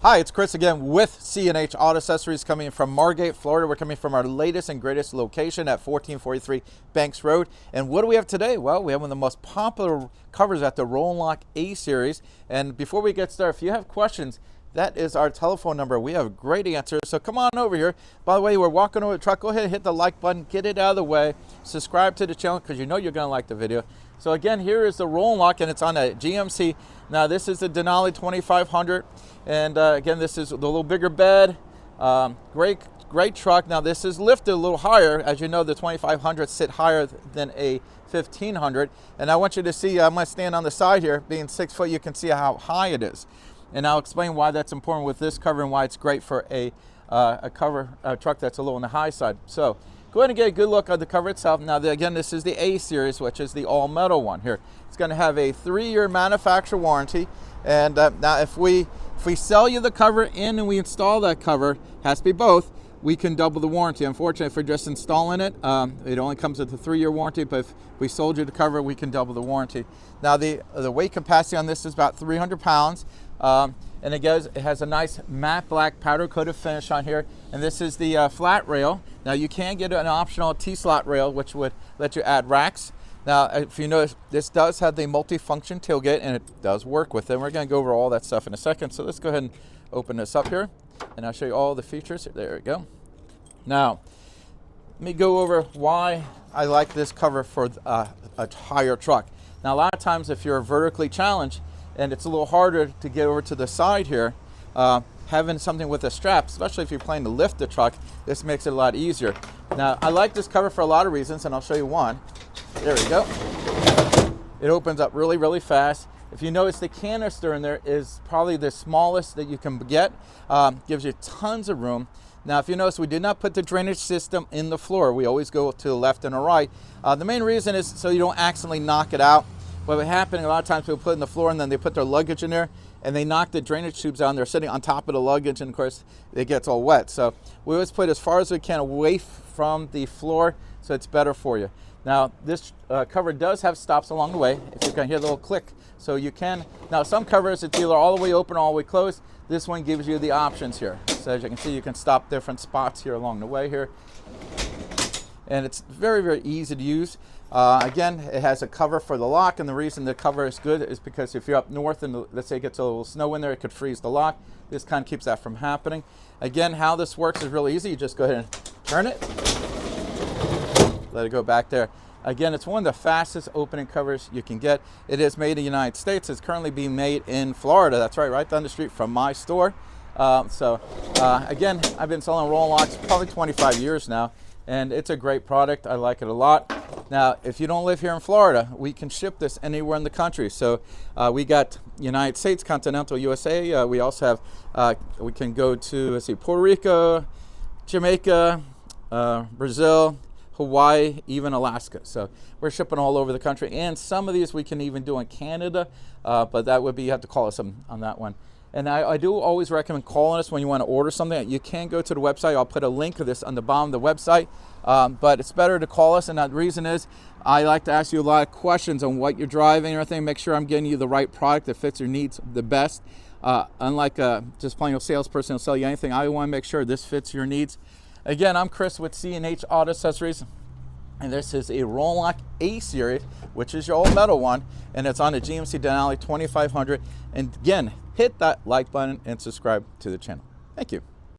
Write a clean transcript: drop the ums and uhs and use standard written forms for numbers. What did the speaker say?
Hi, it's Chris again with C&H Auto Accessories coming from Margate, Florida. We're coming from our latest and greatest location at 1443 Banks Road. And what do we have today? Well, we have one of the most popular covers at the Roll and Lock A series. And before we get started, if you have questions, that is our telephone number. We have great answers, so come on over here. By the way, we're walking over the truck. Go ahead and hit the like button, get it out of the way. Subscribe to the channel because you know you're going to like the video. So again, here is the Roll and Lock, and it's on a GMC. Now this is the Denali 2500, and again, this is the little bigger bed. Great truck. Now this is lifted a little higher. As you know, the 2500s sit higher than a 1500. And I want you to see, I'm going to stand on the side here. Being 6 foot, you can see how high it is. And I'll explain why that's important with this cover and why it's great for a truck that's a little on the high side. So go ahead and get a good look at the cover itself. Now, again, this is the A series, which is the all metal one here. It's going to have a 3-year manufacturer warranty. And now if we sell you the cover in and we install that cover, has to be both, we can double the warranty. Unfortunately, if we're just installing it, it only comes with a 3-year warranty, but if we sold you the cover, we can double the warranty. Now, the weight capacity on this is about 300 pounds. And it has a nice matte black powder coated finish on here. And this is the flat rail. Now you can get an optional T-slot rail, which would let you add racks. Now, if you notice, this does have the multi-function tailgate, and it does work with it. We're going to go over all that stuff in a second. So let's go ahead and open this up here, and I'll show you all the features. There we go. Now, let me go over why I like this cover for a higher truck. Now, a lot of times if you're vertically challenged, and it's a little harder to get over to the side here, having something with a strap, especially if you're planning to lift the truck, this makes it a lot easier. Now, I like this cover for a lot of reasons, and I'll show you one. There we go. It opens up really, really fast. If you notice, the canister in there is probably the smallest that you can get. Gives you tons of room. Now, if you notice, we did not put the drainage system in the floor. We always go to the left and the right. The main reason is so you don't accidentally knock it out. What would happen, a lot of times people put it in the floor and then they put their luggage in there and they knock the drainage tubes out and they're sitting on top of the luggage, and of course it gets all wet. So we always put as far as we can away from the floor so it's better for you. Now this cover does have stops along the way. If you can hear the little click, so you can. Now some covers it's either all the way open or all the way closed. This one gives you the options here. So as you can see, you can stop different spots here along the way here. And it's very, very easy to use. Again, it has a cover for the lock, and the reason the cover is good is because if you're up north and let's say it gets a little snow in there, it could freeze the lock. This kind of keeps that from happening. Again, how this works is really easy. You just go ahead and turn it, let it go back there. Again, it's one of the fastest opening covers you can get. It is made in the United States. It's currently being made in Florida. That's right down the street from my store. Again, I've been selling roll locks probably 25 years now, and it's a great product. I like it a lot. Now, if you don't live here in Florida, we can ship this anywhere in the country. So we got United States, continental USA. We also have, we can go to, let's see, Puerto Rico, Jamaica, Brazil, Hawaii, even Alaska. So we're shipping all over the country. And some of these we can even do in Canada, but that would be, you have to call us on that one. And I do always recommend calling us when you want to order something. You can go to the website. I'll put a link to this on the bottom of the website. But it's better to call us, and the reason is I like to ask you a lot of questions on what you're driving and everything, make sure I'm getting you the right product that fits your needs the best. Unlike just plain old salesperson will sell you anything, I want to make sure this fits your needs. Again, I'm Chris with C&H Auto Accessories, and this is a Roll and Lock A series, which is your all metal one, and it's on a GMC Denali 2500. And again, hit that like button and subscribe to the channel. Thank you.